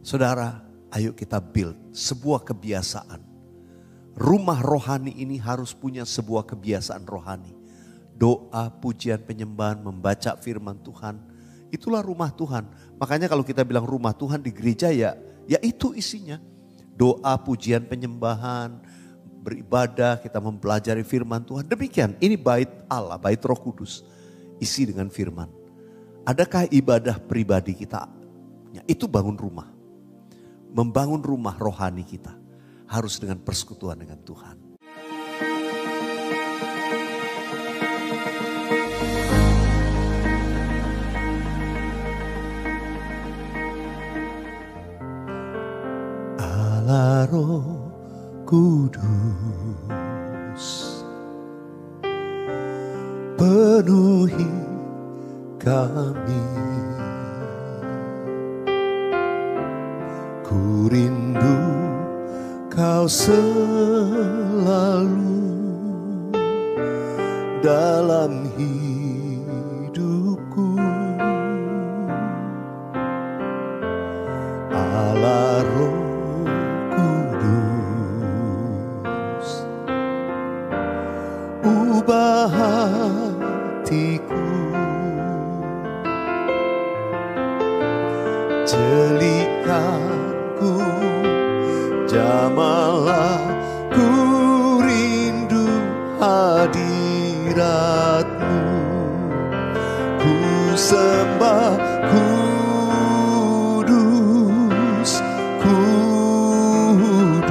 Saudara, ayo kita build sebuah kebiasaan. Rumah rohani ini harus punya sebuah kebiasaan rohani. Doa, pujian, penyembahan, membaca firman Tuhan. Itulah rumah Tuhan. Makanya kalau kita bilang rumah Tuhan di gereja ya itu isinya. Doa, pujian, penyembahan, beribadah, kita mempelajari firman Tuhan. Demikian, ini bait Allah, bait Roh Kudus. Isi dengan firman. Adakah ibadah pribadi kita? Ya, itu bangun rumah. Membangun rumah rohani kita. Harus dengan persekutuan dengan Tuhan. Allah Roh Kudus, penuhi kami. Ku rindu Kau selalu dalam hidupku. Allah Roh Kudus, ubah hatiku, jelikanku, jamahlah ku rindu hadirat-Mu. Ku sembah kudus, kudus,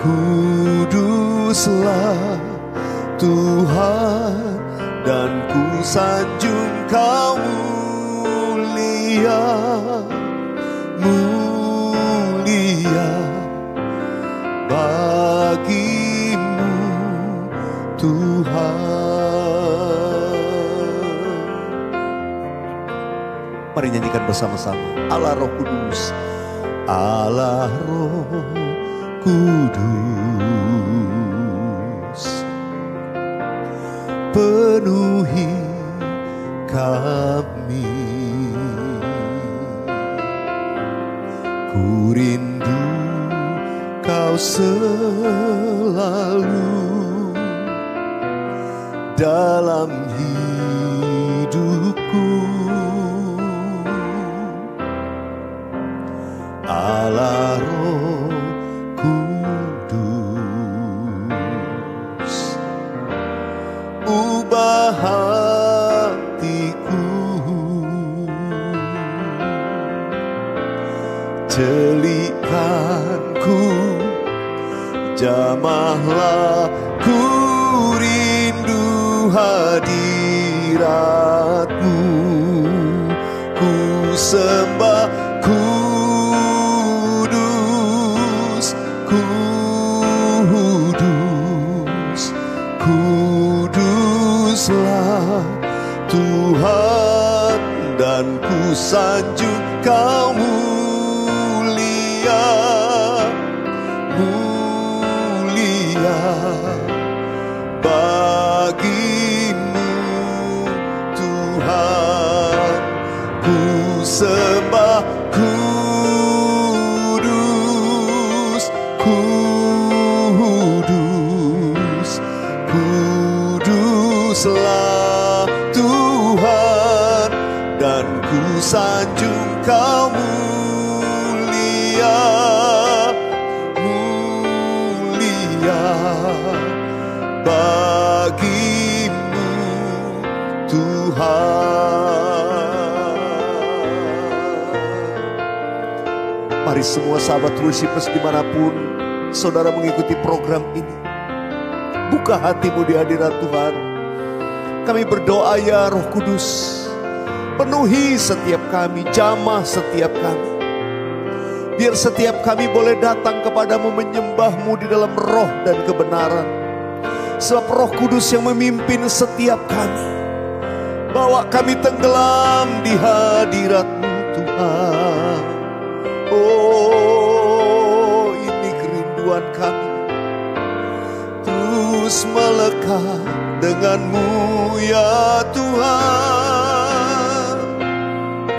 kuduslah Tuhan, dan ku sanjung Kau mulia, mulia bagi-Mu Tuhan. Mari nyanyikan bersama-sama. Allah Roh Kudus, Allah Roh Kudus, penuhi kami. Ku rindu Kau selalu dalam hidupku. Allah Roh Kudus, ubah hatiku, jelikanku, jamahlah ku rindu hadirat-Mu. Ku sembah kudus, kudus, kuduslah Tuhan, dan ku sanjung Kau mulia, mulia bagi-Mu Tuhan. Ku sembah kudus, kudus, kuduslah Tuhan, dan ku sanjung Kau mulia, mulia bagi-Mu Tuhan. Mari semua sahabat Worshipers dimanapun saudara mengikuti program ini, buka hatimu di hadirat Tuhan. Kami berdoa ya Roh Kudus, penuhi setiap kami, jamah setiap kami. Biar setiap kami boleh datang kepadamu, menyembah-Mu di dalam roh dan kebenaran. Sebab Roh Kudus yang memimpin setiap kami. Bawa kami tenggelam di hadirat-Mu Tuhan. Oh, ini kerinduan kami. Terus melekat dengan-Mu ya Tuhan.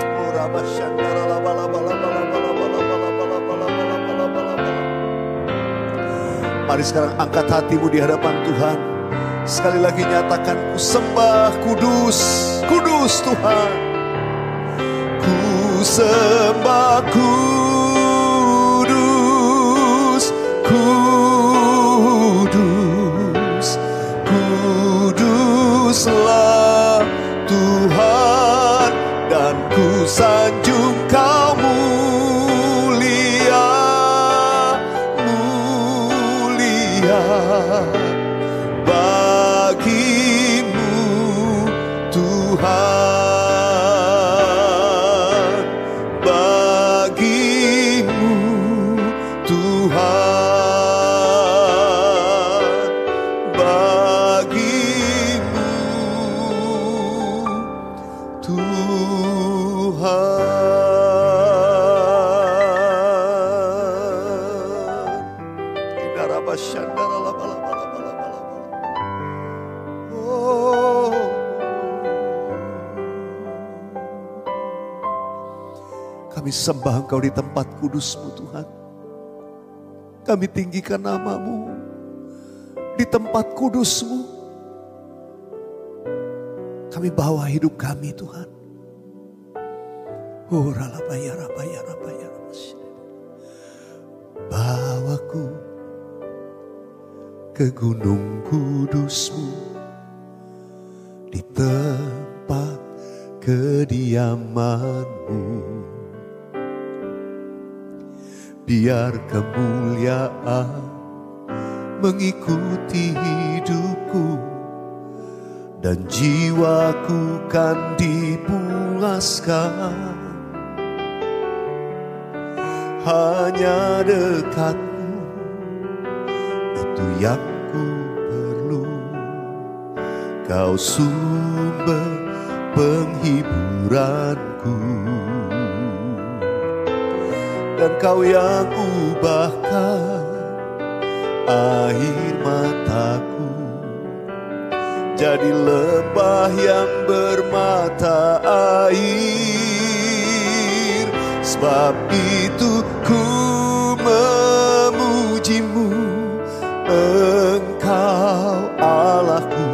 Oh, Rabba Shandara Laba Laba Laba Laba. Mari sekarang angkat hatimu di hadapan Tuhan. Sekali lagi nyatakan, ku sembah kudus, kudus Tuhan. Ku sembah kudus, kudus, kuduslah Tuhan, dan ku sanjung Kau mulia, mulia. Bagimu Tuhan, bagimu Tuhan, bagimu Tuhan. Inarabashandara labalabalabalabala. Oh, kami sembah Engkau di tempat kudus-Mu Tuhan. Kami tinggikan nama-Mu di tempat kudus-Mu. Kami bawa hidup kami Tuhan. Oh, ralabaya, rabaya, rabaya, rabaya. Bawaku ke gunung kudus-Mu, di tempat kediaman-Mu. Biar kemuliaan mengikuti hidupku, dan jiwaku kan dipuaskan. Hanya dekat-Mu, itu yang ku perlu. Kau sumber penghiburanku, dan Kau yang ubahkan air mataku jadi lembah yang bermata air. Sebab itu ku memuji-Mu, Engkau Allahku.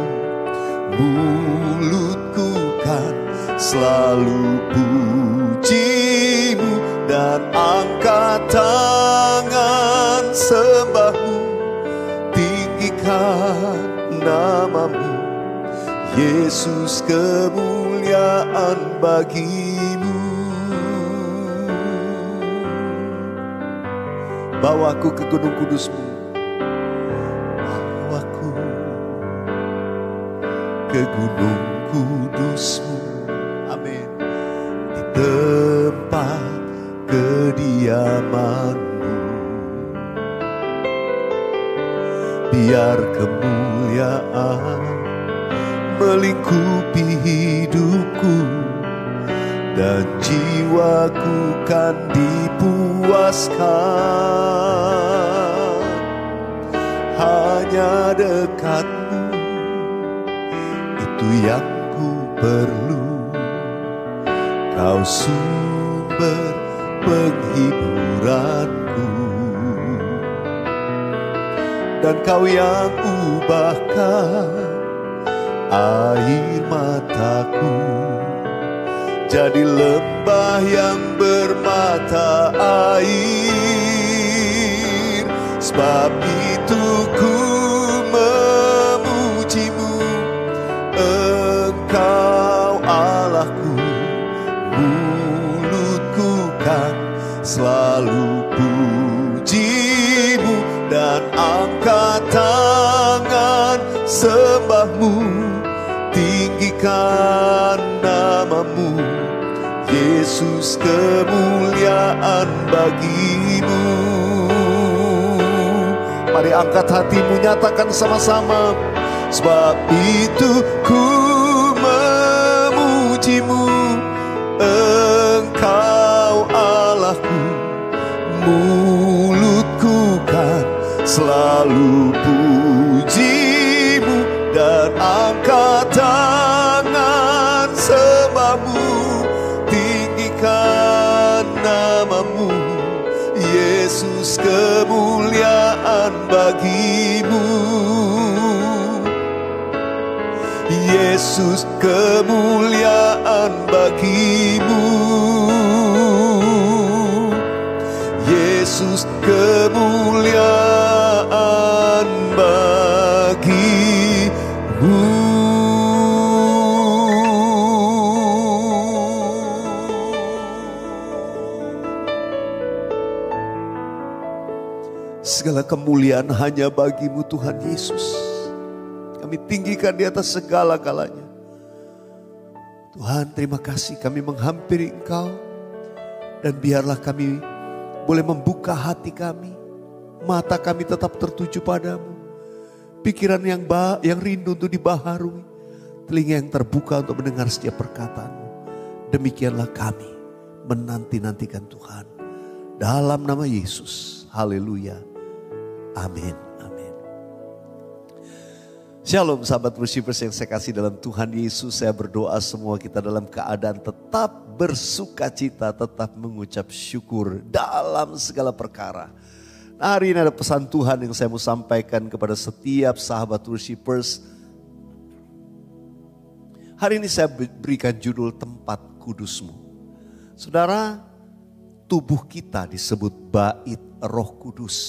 Mulutku kan selalu puji-Mu, dan angkat tangan sembah-Mu, tinggikan nama-Mu. Yesus, kemuliaan bagi-Mu. Bawaku ke gunung kudus-Mu, bawaku ke gunung kudus-Mu. Amin. Di tempat kediaman-Mu, biar kemuliaan melingkupi hidupku, dan jiwaku kan dipuaskan. Hanya dekat-Mu, itu yang ku perlu. Kau sumber penghiburanku, dan Kau yang ubahkan air mataku jadi lembah yang bermata air. Sebab itu ku memuji-Mu, Engkau Allahku. Mulutku kan selalu puji-Mu, dan angkat tangan sembah-Mu, tinggikan nama-Mu. Yesus, kemuliaan bagi-Mu. Mari angkat hatimu, nyatakan sama-sama. Sebab itu ku memuji-Mu, Engkau Allahku. Mulutku kan selalu puji-Mu, dan angkat tangan sembah-Mu, tinggikan nama-Mu. Yesus, kemuliaan bagimu. Yesus, kemuliaan bagimu. Yesus, kemuliaan bagimu. Segala kemuliaan hanya bagimu Tuhan Yesus. Kami tinggikan di atas segala-galanya. Tuhan, terima kasih kami menghampiri Engkau. Dan biarlah kami boleh membuka hati kami. Mata kami tetap tertuju padamu. Pikiran yang rindu untuk dibaharui. Telinga yang terbuka untuk mendengar setiap perkataan-Mu. Demikianlah kami menanti-nantikan Tuhan. Dalam nama Yesus. Haleluya. Amin. Amin. Shalom sahabat worshipers yang saya kasih dalam Tuhan Yesus. Saya berdoa semua kita dalam keadaan tetap bersukacita, tetap mengucap syukur dalam segala perkara. Nah, hari ini ada pesan Tuhan yang saya mau sampaikan kepada setiap sahabat worshipers. Hari ini saya berikan judul tempat kudusmu. Saudara, tubuh kita disebut bait Roh Kudus.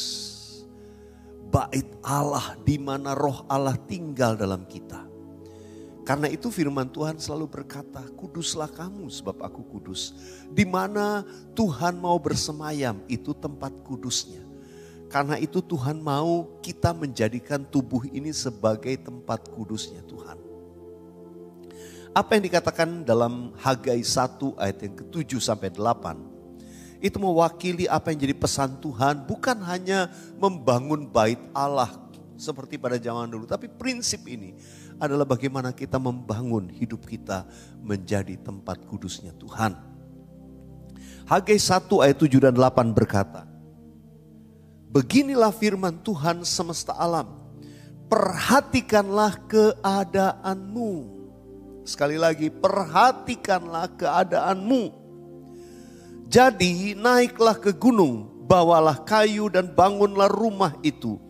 Bait Allah di mana roh Allah tinggal dalam kita. Karena itu firman Tuhan selalu berkata, kuduslah kamu sebab aku kudus. Di mana Tuhan mau bersemayam, itu tempat kudusnya. Karena itu Tuhan mau kita menjadikan tubuh ini sebagai tempat kudusnya Tuhan. Apa yang dikatakan dalam Hagai 1 ayat yang ke-7 sampai 8. Itu mewakili apa yang jadi pesan Tuhan, bukan hanya membangun bait Allah seperti pada zaman dulu. Tapi prinsip ini adalah bagaimana kita membangun hidup kita menjadi tempat kudusnya Tuhan. Hagai 1 ayat 7 dan 8 berkata, beginilah firman Tuhan semesta alam, perhatikanlah keadaanmu. Sekali lagi, perhatikanlah keadaanmu. Jadi naiklah ke gunung, bawalah kayu dan bangunlah rumah itu.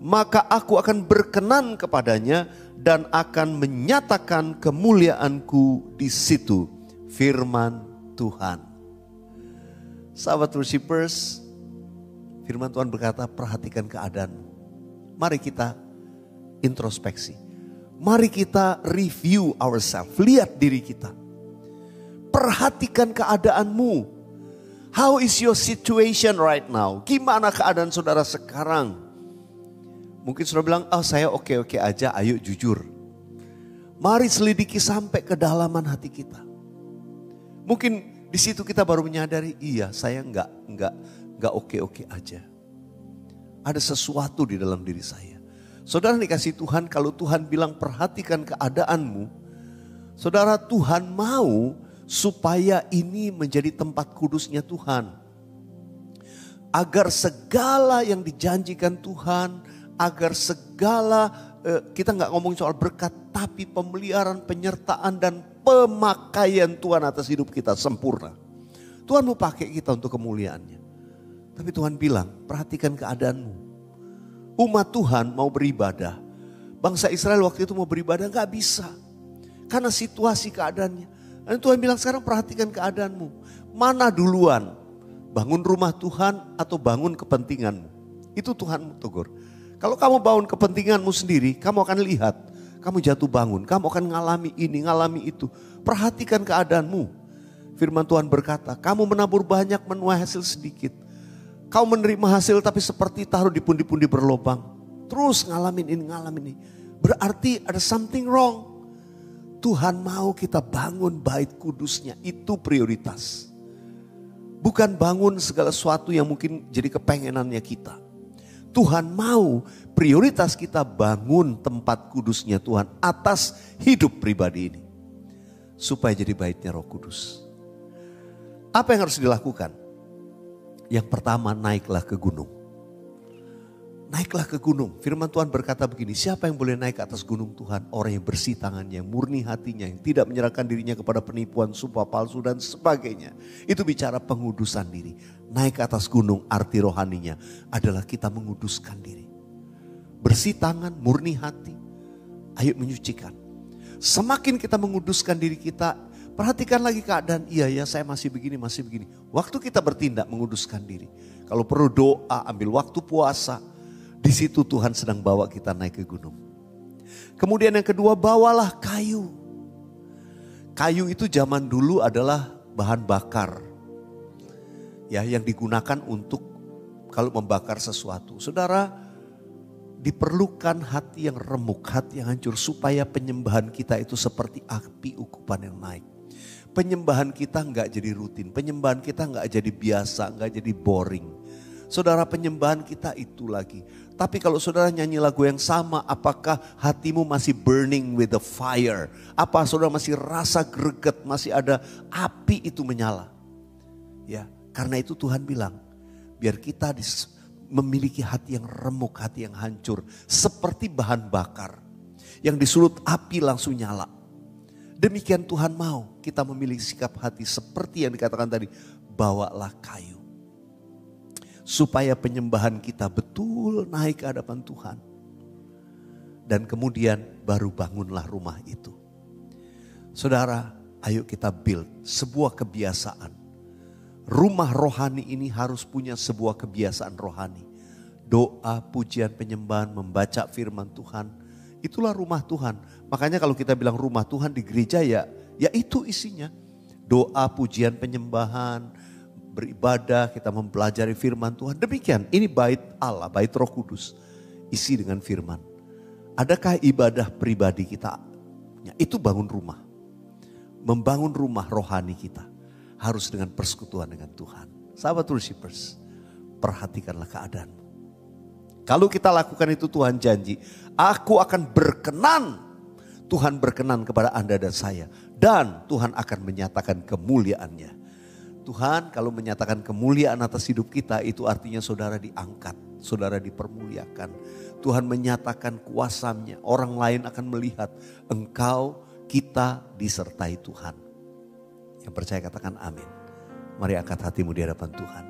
Maka aku akan berkenan kepadanya dan akan menyatakan kemuliaanku di situ. Firman Tuhan. Sahabat worshipers, firman Tuhan berkata perhatikan keadaanmu. Mari kita introspeksi. Mari kita review ourselves, lihat diri kita. Perhatikan keadaanmu. How is your situation right now? Gimana keadaan saudara sekarang? Mungkin saudara bilang, saya oke-oke aja, ayo jujur. Mari selidiki sampai kedalaman hati kita. Mungkin di situ kita baru menyadari, iya saya enggak oke-oke aja. Ada sesuatu di dalam diri saya. Saudara dikasih Tuhan, kalau Tuhan bilang perhatikan keadaanmu, saudara, Tuhan mau supaya ini menjadi tempat kudusnya Tuhan. Agar segala yang dijanjikan Tuhan, agar segala, kita gak ngomong soal berkat, tapi pemeliharaan, penyertaan dan pemakaian Tuhan atas hidup kita sempurna. Tuhan mau pakai kita untuk kemuliaannya. Tapi Tuhan bilang, perhatikan keadaanmu. Umat Tuhan mau beribadah. Bangsa Israel waktu itu mau beribadah gak bisa. Karena situasi keadaannya. Dan Tuhan bilang sekarang perhatikan keadaanmu. Mana duluan? Bangun rumah Tuhan atau bangun kepentinganmu? Itu Tuhan tegur. Kalau kamu bangun kepentinganmu sendiri, kamu akan lihat. Kamu jatuh bangun, kamu akan ngalami ini, ngalami itu. Perhatikan keadaanmu. Firman Tuhan berkata, kamu menabur banyak menuai hasil sedikit. Kau menerima hasil tapi seperti taruh di pundi-pundi berlobang. Terus ngalamin ini. Berarti ada something wrong. Tuhan mau kita bangun bait kudusnya, itu prioritas. Bukan bangun segala sesuatu yang mungkin jadi kepengenannya kita. Tuhan mau prioritas kita bangun tempat kudusnya Tuhan atas hidup pribadi ini. Supaya jadi baitnya Roh Kudus. Apa yang harus dilakukan? Yang pertama, naiklah ke gunung. Naiklah ke gunung. Firman Tuhan berkata begini, siapa yang boleh naik ke atas gunung Tuhan? Orang yang bersih tangannya, yang murni hatinya, yang tidak menyerahkan dirinya kepada penipuan, sumpah palsu dan sebagainya. Itu bicara pengudusan diri. Naik ke atas gunung, arti rohaninya adalah kita menguduskan diri. bersih tangan, murni hati. Ayo menyucikan. Semakin kita menguduskan diri kita, perhatikan lagi keadaan, iya ya saya masih begini. Waktu kita bertindak menguduskan diri. Kalau perlu doa, ambil waktu puasa. Di situ Tuhan sedang bawa kita naik ke gunung. Kemudian yang kedua, bawalah kayu. Kayu itu zaman dulu adalah bahan bakar. Ya, yang digunakan untuk kalau membakar sesuatu. Saudara, diperlukan hati yang remuk, hati yang hancur supaya penyembahan kita itu seperti api ukupan yang naik. Penyembahan kita enggak jadi rutin, penyembahan kita enggak jadi biasa, enggak jadi boring. Saudara, penyembahan kita itu lagi. Tapi kalau saudara nyanyi lagu yang sama, apakah hatimu masih burning with the fire? Apa saudara masih rasa greget, masih ada api itu menyala? Ya, karena itu Tuhan bilang, biar kita memiliki hati yang remuk, hati yang hancur. Seperti bahan bakar yang disulut api langsung nyala. Demikian Tuhan mau kita memiliki sikap hati seperti yang dikatakan tadi. Bawalah kayu. Supaya penyembahan kita betul naik ke hadapan Tuhan. Dan kemudian baru bangunlah rumah itu. Saudara, ayo kita build sebuah kebiasaan. Rumah rohani ini harus punya sebuah kebiasaan rohani. Doa, pujian, penyembahan, membaca firman Tuhan. Itulah rumah Tuhan. Makanya kalau kita bilang rumah Tuhan di gereja ya itu isinya. Doa, pujian, penyembahan, beribadah, kita mempelajari firman Tuhan. Demikian, ini bait Allah, bait Roh Kudus. Isi dengan firman. Adakah ibadah pribadi kita? Ya, itu bangun rumah. Membangun rumah rohani kita. Harus dengan persekutuan dengan Tuhan. Sahabat worshipers, perhatikanlah keadaanmu. Kalau kita lakukan itu Tuhan janji, aku akan berkenan. Tuhan berkenan kepada Anda dan saya. Dan Tuhan akan menyatakan kemuliaannya. Tuhan kalau menyatakan kemuliaan atas hidup kita itu artinya saudara diangkat, saudara dipermuliakan. Tuhan menyatakan kuasanya, orang lain akan melihat engkau, kita disertai Tuhan. Yang percaya katakan amin. Mari angkat hatimu di hadapan Tuhan.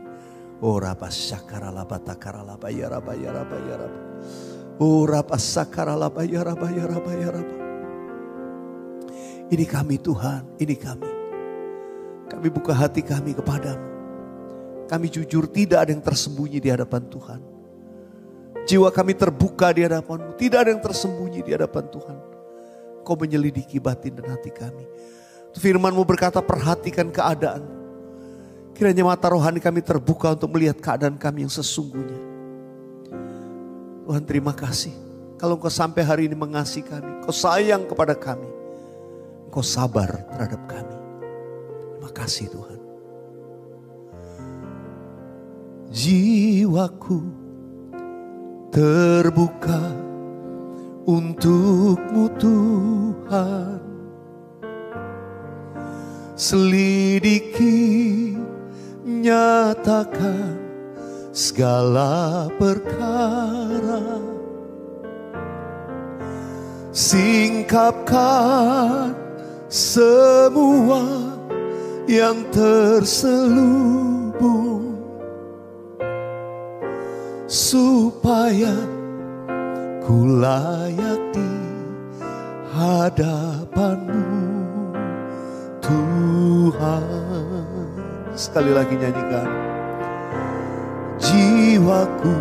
Oh rapa syakaralaba takaralaba ya raba ya raba ya raba. Oh rapa sakaralaba ya raba ya raba ya raba. Ini kami Tuhan, ini kami. Kami buka hati kami kepadamu. Kami jujur tidak ada yang tersembunyi di hadapan Tuhan. Jiwa kami terbuka di hadapan-Mu. Tidak ada yang tersembunyi di hadapan Tuhan. Kau menyelidiki batin dan hati kami. Firman-Mu berkata perhatikan keadaan. Kiranya mata rohani kami terbuka untuk melihat keadaan kami yang sesungguhnya. Tuhan terima kasih. Kalau Engkau sampai hari ini mengasihi kami. Engkau sayang kepada kami. Engkau sabar terhadap kami. Terima kasih Tuhan. Jiwaku terbuka untuk-Mu Tuhan. Selidiki, nyatakan segala perkara. Singkapkan semua yang terselubung, supaya ku layak di hadapan-Mu Tuhan. Sekali lagi nyanyikan. Jiwaku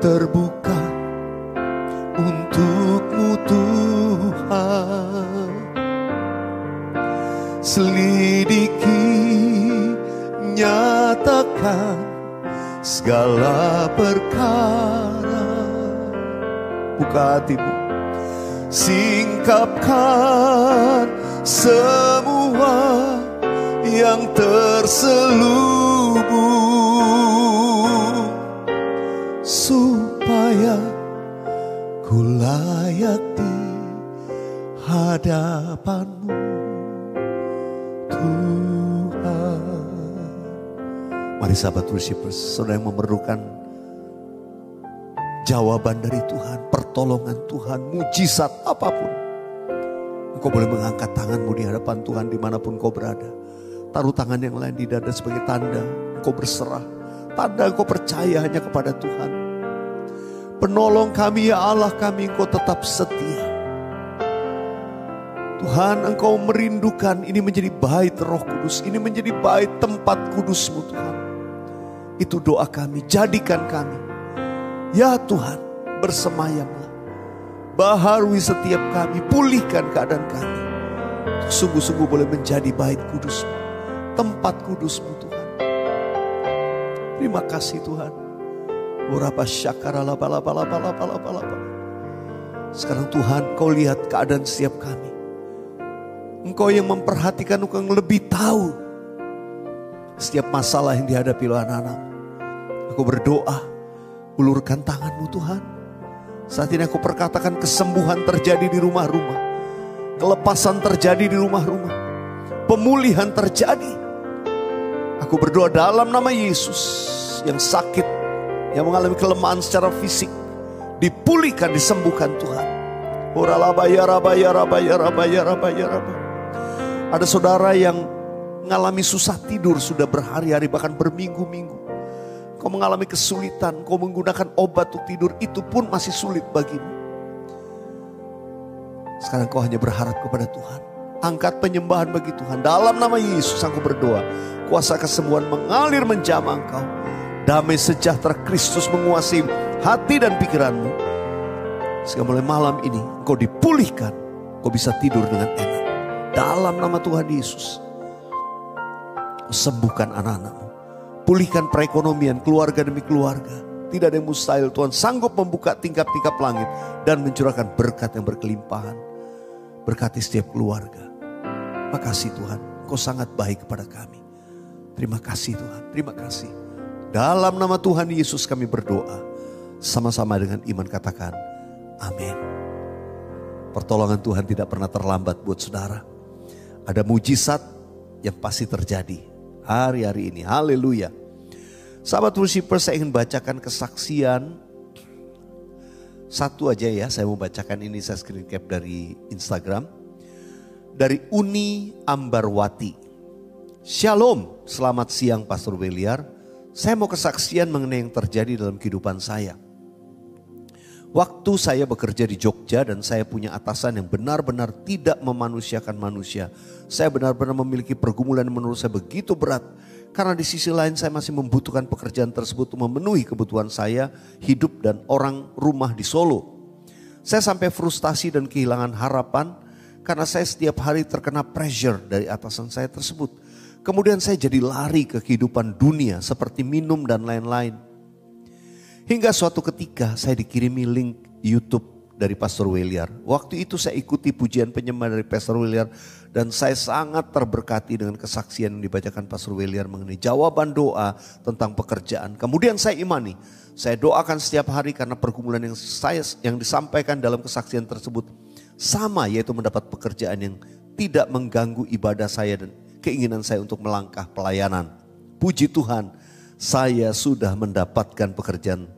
terbuka untuk-Mu Tuhan. Selidiki, nyatakan segala perkara. Buka hatimu. Singkapkan semua yang terselubung, supaya ku layak di hadapan-Mu Tuhan. Mari sahabat worshipers, saudara yang memerlukan jawaban dari Tuhan, pertolongan Tuhan, mujizat apapun. Engkau boleh mengangkat tanganmu di hadapan Tuhan dimanapun kau berada. Taruh tangan yang lain di dada sebagai tanda engkau berserah. Tanda engkau percaya hanya kepada Tuhan. Penolong kami ya Allah kami, Engkau tetap setia. Tuhan, Engkau merindukan ini menjadi bait Roh Kudus, ini menjadi bait tempat kudus-Mu Tuhan. Itu doa kami, jadikan kami. Ya Tuhan, bersemayamlah. Baharui setiap kami, pulihkan keadaan kami. Sungguh-sungguh boleh menjadi bait kudus-Mu, tempat kudus-Mu Tuhan. Terima kasih Tuhan. Sekarang Tuhan, Kau lihat keadaan setiap kami. Engkau yang memperhatikan, Engkau yang lebih tahu setiap masalah yang dihadapi oleh anak-anak. Aku berdoa, ulurkan tangan-Mu Tuhan. Saat ini aku perkatakan kesembuhan terjadi di rumah-rumah. Kelepasan terjadi di rumah-rumah. Pemulihan terjadi. Aku berdoa dalam nama Yesus, yang sakit, yang mengalami kelemahan secara fisik, dipulihkan, disembuhkan Tuhan. Ada saudara yang mengalami susah tidur sudah berhari-hari, bahkan berminggu-minggu. Kau mengalami kesulitan, kau menggunakan obat untuk tidur, itu pun masih sulit bagimu. Sekarang kau hanya berharap kepada Tuhan. Angkat penyembahan bagi Tuhan. Dalam nama Yesus aku berdoa, kuasa kesembuhan mengalir menjamah engkau. Damai sejahtera Kristus menguasai hati dan pikiranmu. Sehingga mulai malam ini engkau dipulihkan, kau bisa tidur dengan enak. Dalam nama Tuhan Yesus, sembuhkan anak-anakmu. Pulihkan perekonomian keluarga demi keluarga. Tidak ada yang mustahil. Tuhan sanggup membuka tingkap-tingkap langit dan mencurahkan berkat yang berkelimpahan. Berkati setiap keluarga. Makasih Tuhan, Kau sangat baik kepada kami. Terima kasih Tuhan, terima kasih. Dalam nama Tuhan Yesus kami berdoa. Sama-sama dengan iman katakan, amin. Pertolongan Tuhan tidak pernah terlambat buat saudara. Ada mujizat yang pasti terjadi hari-hari ini. Haleluya. Sahabat Worshipers, saya ingin bacakan kesaksian. Satu aja ya, saya mau bacakan ini, saya screen cap dari Instagram. Dari Uni Ambarwati. Shalom, selamat siang Pastor Weliar. Saya mau kesaksian mengenai yang terjadi dalam kehidupan saya. Waktu saya bekerja di Jogja dan saya punya atasan yang benar-benar tidak memanusiakan manusia. Saya benar-benar memiliki pergumulan yang menurut saya begitu berat. Karena di sisi lain saya masih membutuhkan pekerjaan tersebut untuk memenuhi kebutuhan saya, hidup dan orang rumah di Solo. Saya sampai frustasi dan kehilangan harapan karena saya setiap hari terkena pressure dari atasan saya tersebut. Kemudian saya jadi lari ke kehidupan dunia seperti minum dan lain-lain. Hingga suatu ketika saya dikirimi link YouTube dari Pastor Weliar. Waktu itu saya ikuti pujian penyembah dari Pastor Weliar. Dan saya sangat terberkati dengan kesaksian yang dibacakan Pastor Weliar mengenai jawaban doa tentang pekerjaan. Kemudian saya imani. Saya doakan setiap hari karena pergumulan yang disampaikan dalam kesaksian tersebut. Sama, yaitu mendapat pekerjaan yang tidak mengganggu ibadah saya dan keinginan saya untuk melangkah pelayanan. Puji Tuhan, saya sudah mendapatkan pekerjaan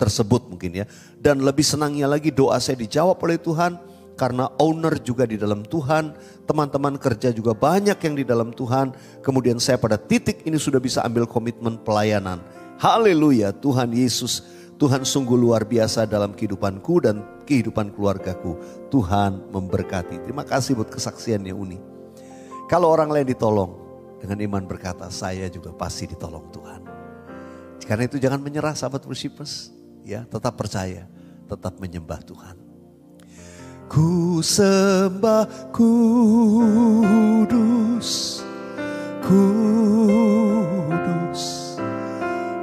tersebut mungkin ya. Dan lebih senangnya lagi doa saya dijawab oleh Tuhan. Karena owner juga di dalam Tuhan. Teman-teman kerja juga banyak yang di dalam Tuhan. Kemudian saya pada titik ini sudah bisa ambil komitmen pelayanan. Haleluya, Tuhan Yesus. Tuhan sungguh luar biasa dalam kehidupanku dan kehidupan keluargaku. Tuhan memberkati. Terima kasih buat kesaksiannya Uni. Kalau orang lain ditolong, dengan iman berkata, saya juga pasti ditolong Tuhan. Karena itu jangan menyerah sahabat Worshipers. Ya, tetap percaya, tetap menyembah Tuhan. Ku sembah kudus, kudus,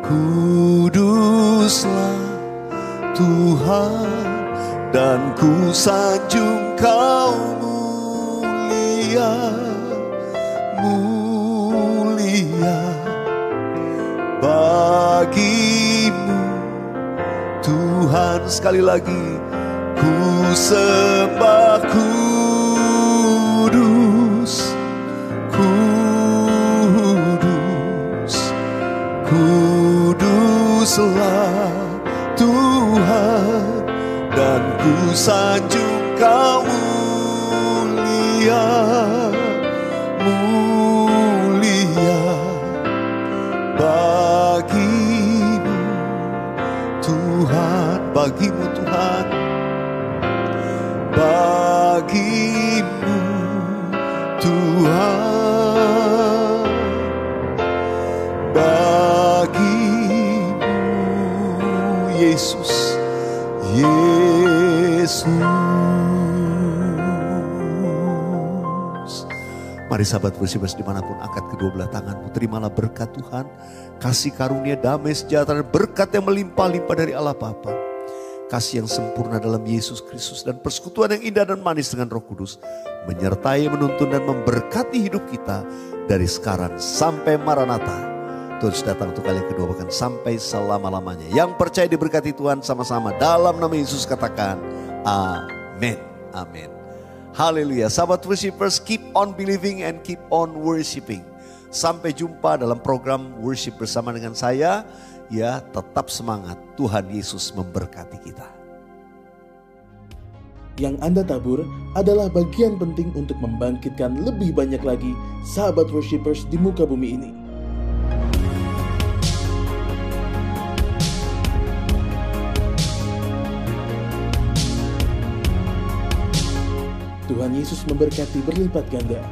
kuduslah Tuhan. Dan ku sanjung Kau mulia, mulia bagimu Tuhan. Sekali lagi, ku sembah kudus, kudus, kuduslah Tuhan. Dan ku sanjung Kau mulia, mulia bagimu Tuhan. bagimu Tuhan, bagimu Tuhan, bagimu Yesus, Yesus. Mari sahabat Worshipers dimanapun angkat kedua belah tanganmu, terimalah berkat Tuhan, kasih karunia, damai, sejahtera, berkat yang melimpah-limpah dari Allah Bapa, kasih yang sempurna dalam Yesus Kristus, dan persekutuan yang indah dan manis dengan Roh Kudus menyertai, menuntun dan memberkati hidup kita dari sekarang sampai Maranatha. Tuhan sudah datang untuk kali yang kedua, bahkan sampai selama-lamanya. Yang percaya diberkati Tuhan sama-sama dalam nama Yesus katakan amin. Amin. Haleluya. Sahabat Worshipers, keep on believing and keep on worshiping. Sampai jumpa dalam program worship bersama dengan saya. Ya, tetap semangat. Tuhan Yesus memberkati kita. Yang Anda tabur adalah bagian penting untuk membangkitkan lebih banyak lagi sahabat Worshipers di muka bumi ini. Tuhan Yesus memberkati berlipat ganda.